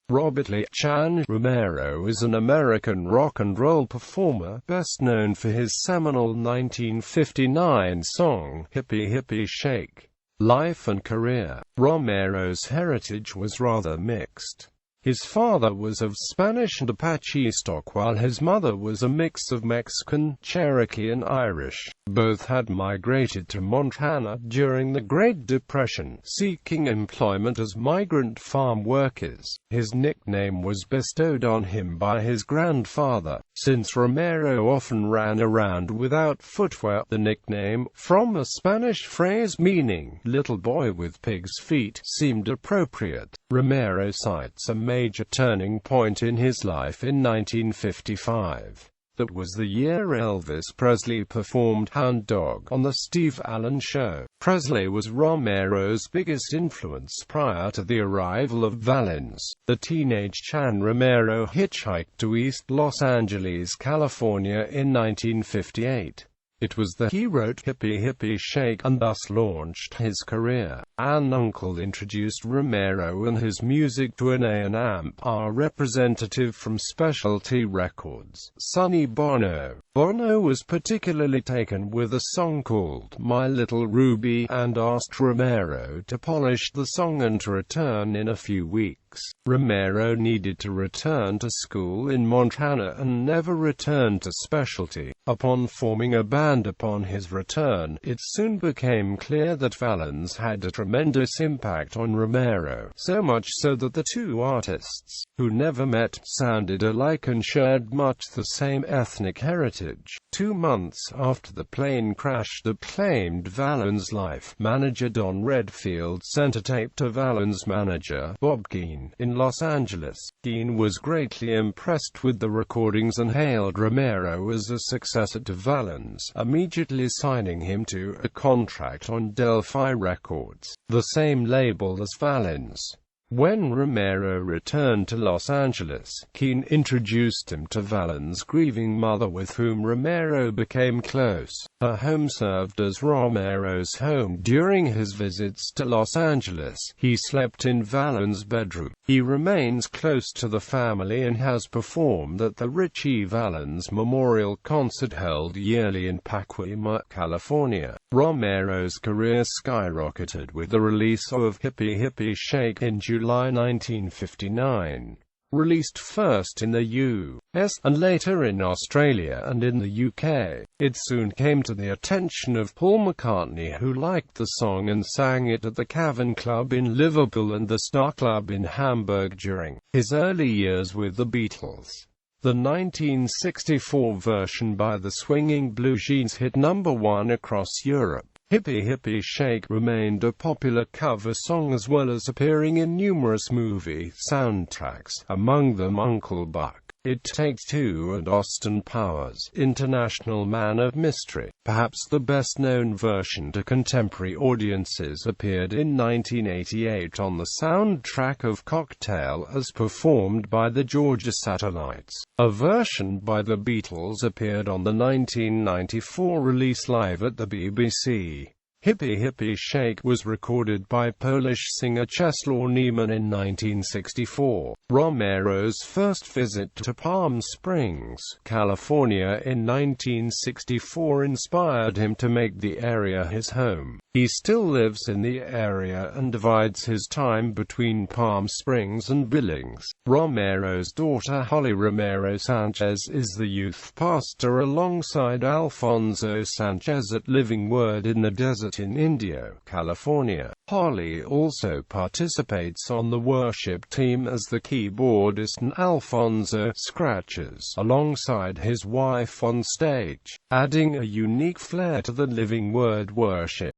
Robert Lee Chan Romero is an American rock and roll performer, best known for his seminal 1959 song, Hippy Hippy Shake. Life and career. Romero's heritage was rather mixed. His father was of Spanish and Apache stock while his mother was a mix of Mexican, Cherokee and Irish. Both had migrated to Montana during the Great Depression, seeking employment as migrant farm workers. His nickname was bestowed on him by his grandfather, since Romero often ran around without footwear. The nickname, from a Spanish phrase meaning "little boy with pig's feet," seemed appropriate. Romero cites a major turning point in his life in 1955. That was the year Elvis Presley performed Hound Dog on The Steve Allen Show. Presley was Romero's biggest influence prior to the arrival of Valens. The teenage Chan Romero hitchhiked to East Los Angeles, California in 1958. It was there he wrote Hippy Hippy Shake and thus launched his career. An uncle introduced Romero and his music to an A&R representative from Specialty Records, Sonny Bono. Bono was particularly taken with a song called My Little Ruby and asked Romero to polish the song and to return in a few weeks. Romero needed to return to school in Montana and never returned to Specialty. Upon forming a band upon his return, it soon became clear that Valens had a tremendous impact on Romero, so much so that the two artists, who never met, sounded alike and shared much the same ethnic heritage. 2 months after the plane crash that claimed Valens' life, manager Don Redfield sent a tape to Valens' manager, Bob Keane, in Los Angeles. Keane was greatly impressed with the recordings and hailed Romero as a successor to Valens, immediately signing him to a contract on Delphi Records, the same label as Valens. When Romero returned to Los Angeles, Keane introduced him to Valens' grieving mother, with whom Romero became close. Her home served as Romero's home during his visits to Los Angeles. He slept in Valens' bedroom. He remains close to the family and has performed at the Richie Valens Memorial Concert held yearly in Pacoima, California. Romero's career skyrocketed with the release of Hippy Hippy Shake in July 1959. Released first in the US, and later in Australia and in the UK, it soon came to the attention of Paul McCartney, who liked the song and sang it at the Cavern Club in Liverpool and the Star Club in Hamburg during his early years with the Beatles. The 1964 version by the Swinging Blue Jeans hit #1 across Europe. Hippy Hippy Shake remained a popular cover song as well as appearing in numerous movie soundtracks, among them Uncle Buck, It Takes Two and Austin Powers' International Man of Mystery. Perhaps the best-known version to contemporary audiences appeared in 1988 on the soundtrack of Cocktail as performed by the Georgia Satellites. A version by the Beatles appeared on the 1994 release Live at the BBC. Hippy Hippy Shake was recorded by Polish singer Czesław Niemann in 1964. Romero's first visit to Palm Springs, California in 1964 inspired him to make the area his home. He still lives in the area and divides his time between Palm Springs and Billings. Romero's daughter Holly Romero Sanchez is the youth pastor alongside Alfonso Sanchez at Living Word in the Desert in Indio, California. Holly also participates on the worship team as the keyboardist, and Alfonso scratches alongside his wife on stage, adding a unique flair to the Living Word worship.